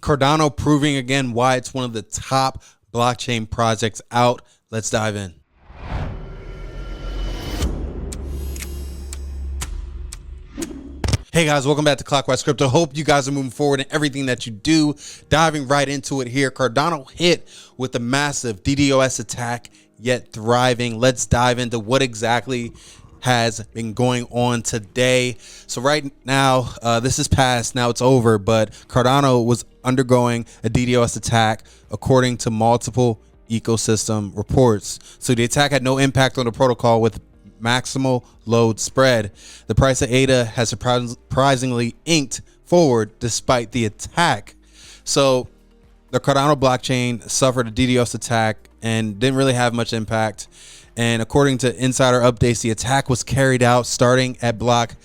Cardano proving again why it's one of the top blockchain projects out. Let's dive in. Hey guys, welcome back to CLOCKWISE Crypto. Hope you guys are moving forward in everything that you do. Diving right into it here. Cardano hit with a massive DDoS attack, yet thriving. Let's dive into what exactly has been going on today. So right now, this is past, now it's over, but Cardano was undergoing a DDoS attack according to multiple ecosystem reports. So the attack had no impact on the protocol with maximal load spread. The price of ADA has surprisingly inked forward despite the attack. So the Cardano blockchain suffered a DDoS attack and didn't really have much impact. And according to insider updates, the attack was carried out starting at block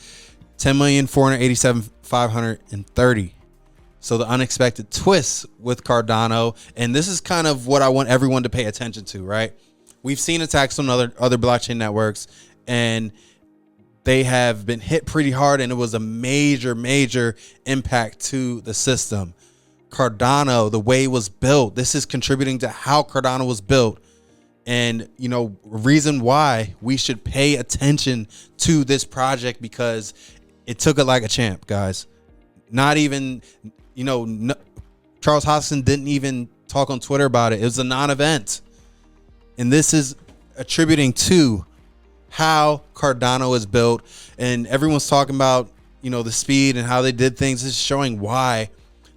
10,487,530. So the unexpected twist with Cardano, and this is kind of what I want everyone to pay attention to, right? We've seen attacks on other blockchain networks, and they have been hit pretty hard, and it was a major impact to the system. Cardano, the way it was built, this is contributing to how Cardano was built, and you know, reason why we should pay attention to this project, because it took it like a champ, guys. Not even, you know, Charles Hoskinson didn't even talk on Twitter about it. It was a non-event. And this is attributing to how Cardano is built. And everyone's talking about, you know, the speed and how they did things. This is showing why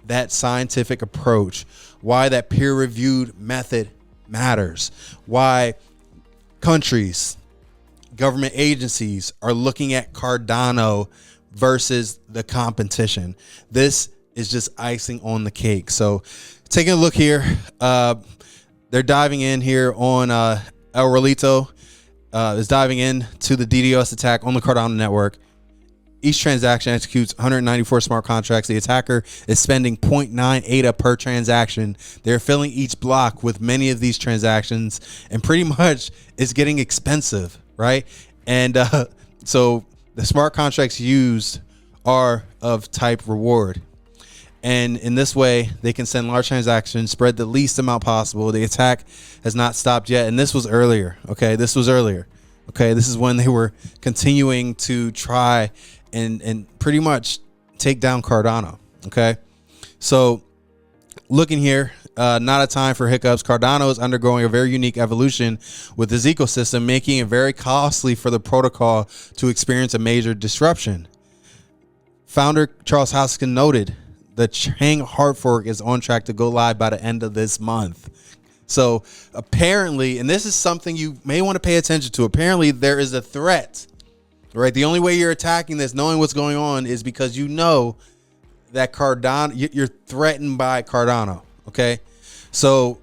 that scientific approach, why that peer-reviewed method matters, why countries, government agencies are looking at Cardano versus the competition. This is just icing on the cake. So taking a look here, they're diving in here on El Rolito is diving in to the DDoS attack on the Cardano network. Each transaction executes 194 smart contracts. The attacker is spending 0.9 ADA per transaction. They're filling each block with many of these transactions, and pretty much it's getting expensive, right? And so the smart contracts used are of type reward. And in this way, they can send large transactions, spread the least amount possible. The attack has not stopped yet. And this was earlier. Okay, this was earlier. Okay, this is when they were continuing to try and pretty much take down Cardano. Okay, so looking here, not a time for hiccups. Cardano is undergoing a very unique evolution with this ecosystem, making it very costly for the protocol to experience a major disruption. Founder Charles Hoskinson noted the Chang hard fork is on track to go live by the end of this month. So apparently, and this is something you may want to pay attention to, apparently there is a threat, right? The only way you're attacking this, knowing what's going on, is because you know that Cardano, you're threatened by Cardano. Okay, so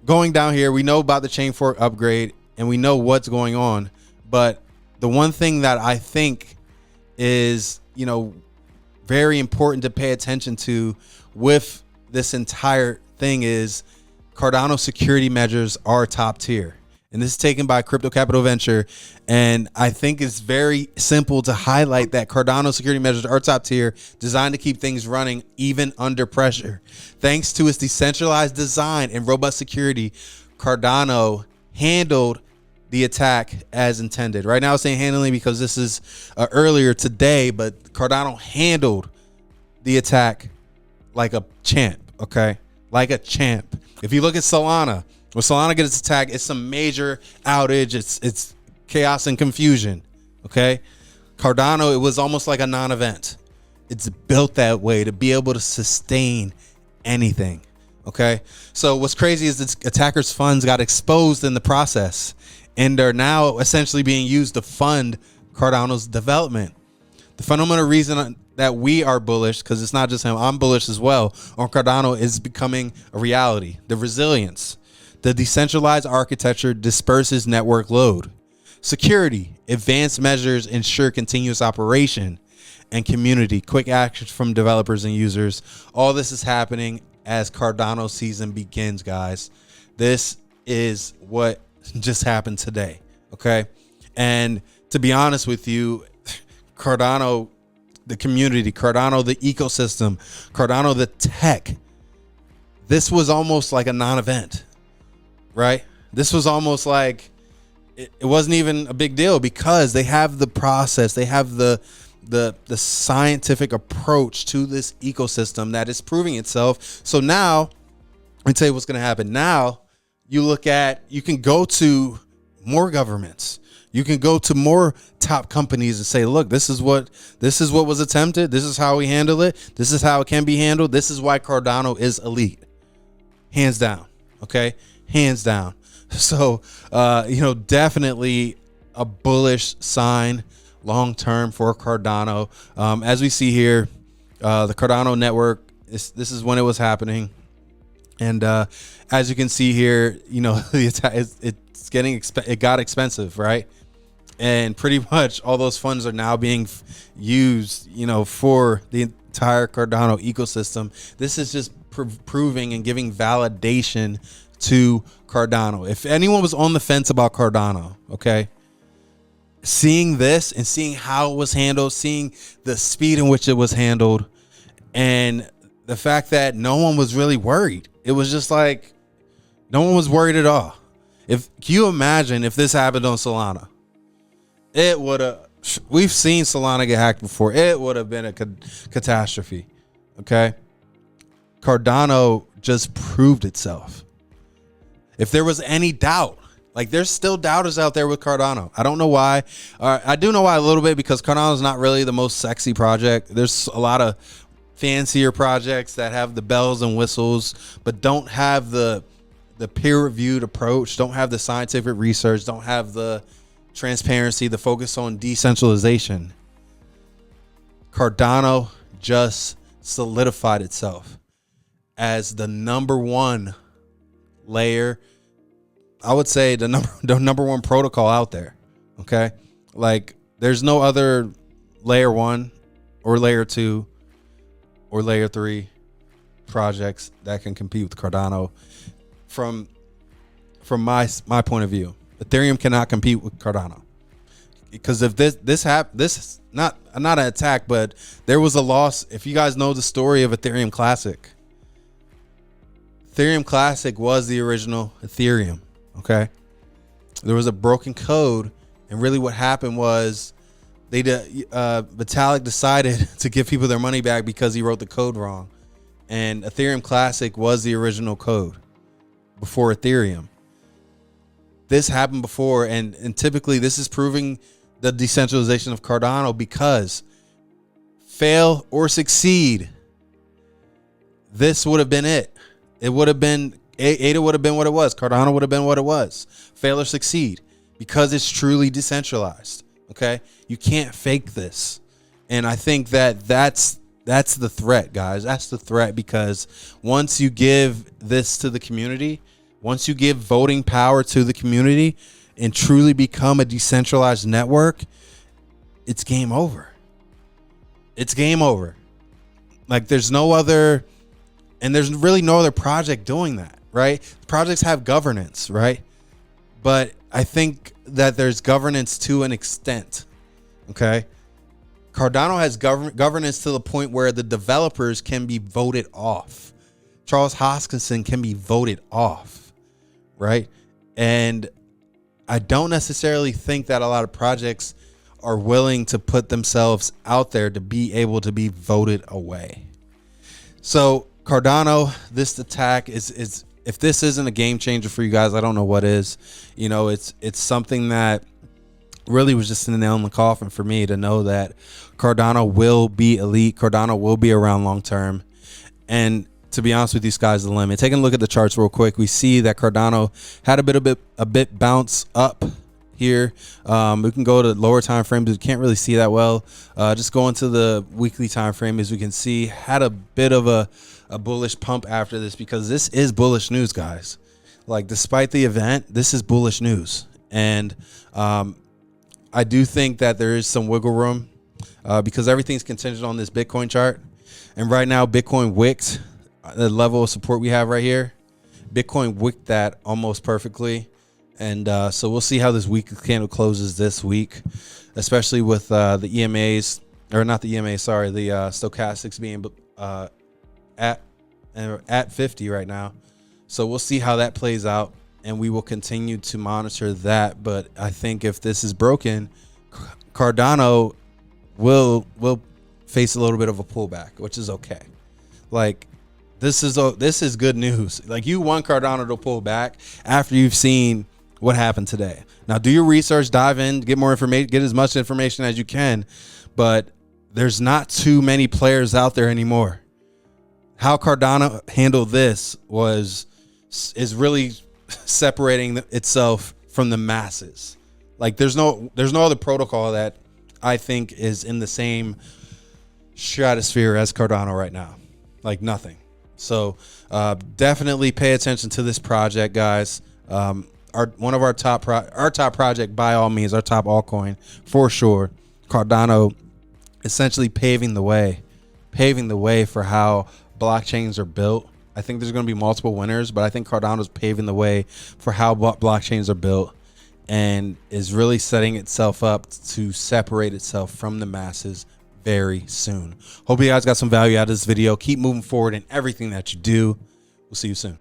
going down here, we know about the chain fork upgrade and we know what's going on. But the one thing that I think is, you know, very important to pay attention to with this entire thing is Cardano security measures are top tier. And this is taken by Crypto Capital Venture. And I think it's very simple to highlight that Cardano security measures are top tier, designed to keep things running even under pressure. Thanks to its decentralized design and robust security, Cardano handled the attack as intended. Right now I'm saying handling because this is earlier today, but Cardano handled the attack like a champ. Okay, like a champ. If you look at Solana, when Solana gets attacked, it's some major outage. It's chaos and confusion. Okay, Cardano, it was almost like a non-event. It's built that way to be able to sustain anything. Okay, so what's crazy is that attackers' funds got exposed in the process, and they're now essentially being used to fund Cardano's development. The fundamental reason that we are bullish, because it's not just him, I'm bullish as well, on Cardano is becoming a reality. The resilience. The decentralized architecture disperses network load. Security. Advanced measures ensure continuous operation. And community. Quick actions from developers and users. All this is happening as Cardano season begins, guys. This is what just happened today. Okay, and to be honest with you, Cardano, the community, Cardano, the ecosystem, Cardano, the tech this was almost like a non-event, right? This was almost like it wasn't even a big deal because they have the process, they have the scientific approach to this ecosystem that is proving itself. So now, let me tell you what's going to happen. Now, you can go to more governments. You can go to more top companies and say, look, this is what was attempted. This is how we handle it. This is how it can be handled. This is why Cardano is elite. Hands down. Okay. Hands down. So, definitely a bullish sign long-term for Cardano. As we see here, the Cardano network, this is when it was happening. And as you can see here, it got expensive, right? And pretty much all those funds are now being used, for the entire Cardano ecosystem. This is just proving and giving validation to Cardano. If anyone was on the fence about Cardano, okay, seeing this and seeing how it was handled, seeing the speed in which it was handled, and the fact that no one was really worried. It was just like no one was worried at all. Can you imagine if this happened on Solana? It would have. We've seen Solana get hacked before. It would have been a catastrophe. Okay. Cardano just proved itself. If there was any doubt, like there's still doubters out there with Cardano. I don't know why. I do know why a little bit, because Cardano is not really the most sexy project. There's a lot of fancier projects that have the bells and whistles, but don't have the peer-reviewed approach, don't have the scientific research, don't have the transparency, the focus on decentralization. Cardano just solidified itself as the number one layer. I would say the number one protocol out there. Okay. Like there's no other layer 1 or layer 2 or layer 3 projects that can compete with Cardano from my point of view. Ethereum cannot compete with Cardano, because if this is not an attack, but there was a loss. If you guys know the story of Ethereum Classic was the original Ethereum. Okay. There was a broken code, and really what happened was Vitalik decided to give people their money back because he wrote the code wrong. And Ethereum Classic was the original code before Ethereum. This happened before, and typically this is proving the decentralization of Cardano, because fail or succeed, this would have been it. It would have been, ADA would have been what it was. Cardano would have been what it was. Fail or succeed, because it's truly decentralized. Okay. You can't fake this. And I think that's the threat, guys. That's the threat, because once you give this to the community, once you give voting power to the community and truly become a decentralized network, it's game over. It's game over. Like there's really no other project doing that, right? Projects have governance, right? But I think that there's governance to an extent. Okay. Cardano has governance to the point where the developers can be voted off. Charles Hoskinson can be voted off. Right. And I don't necessarily think that a lot of projects are willing to put themselves out there to be able to be voted away. So Cardano, this attack is if this isn't a game changer for you guys, I don't know what is. It's something that really was just a nail in the coffin for me to know that Cardano will be elite. Cardano will be around long term. And to be honest with you, sky's the limit. Taking a look at the charts real quick, we see that Cardano had a bit bounce up here. We can go to lower time frames. We can't really see that well. Just going to the weekly time frame, as we can see, had a bit of a bullish pump after this, because this is bullish news, guys. Like despite the event, this is bullish news. And I do think that there is some wiggle room because everything's contingent on this Bitcoin chart. And right now, Bitcoin wicked the level of support we have right here. Bitcoin wicked that almost perfectly. And so we'll see how this weekly candle closes this week, especially with the EMAs, or not the EMAs, sorry, the stochastics being at at 50 right now. So we'll see how that plays out, and we will continue to monitor that. But I think if this is broken, Cardano will face a little bit of a pullback, which is okay. Like, this is good news. Like, you want Cardano to pull back after you've seen what happened today. Now, do your research, dive in, get more information, get as much information as you can. But there's not too many players out there anymore. How Cardano handled this is really separating itself from the masses. Like, there's no other protocol that I think is in the same stratosphere as Cardano right now. Like, nothing. So definitely pay attention to this project, guys. Our top project, by all means, our top altcoin for sure. Cardano essentially paving the way for how blockchains are built. I think there's going to be multiple winners, but I think Cardano's paving the way for how blockchains are built, and is really setting itself up to separate itself from the masses very soon. Hope you guys got some value out of this video. Keep moving forward in everything that you do. We'll see you soon.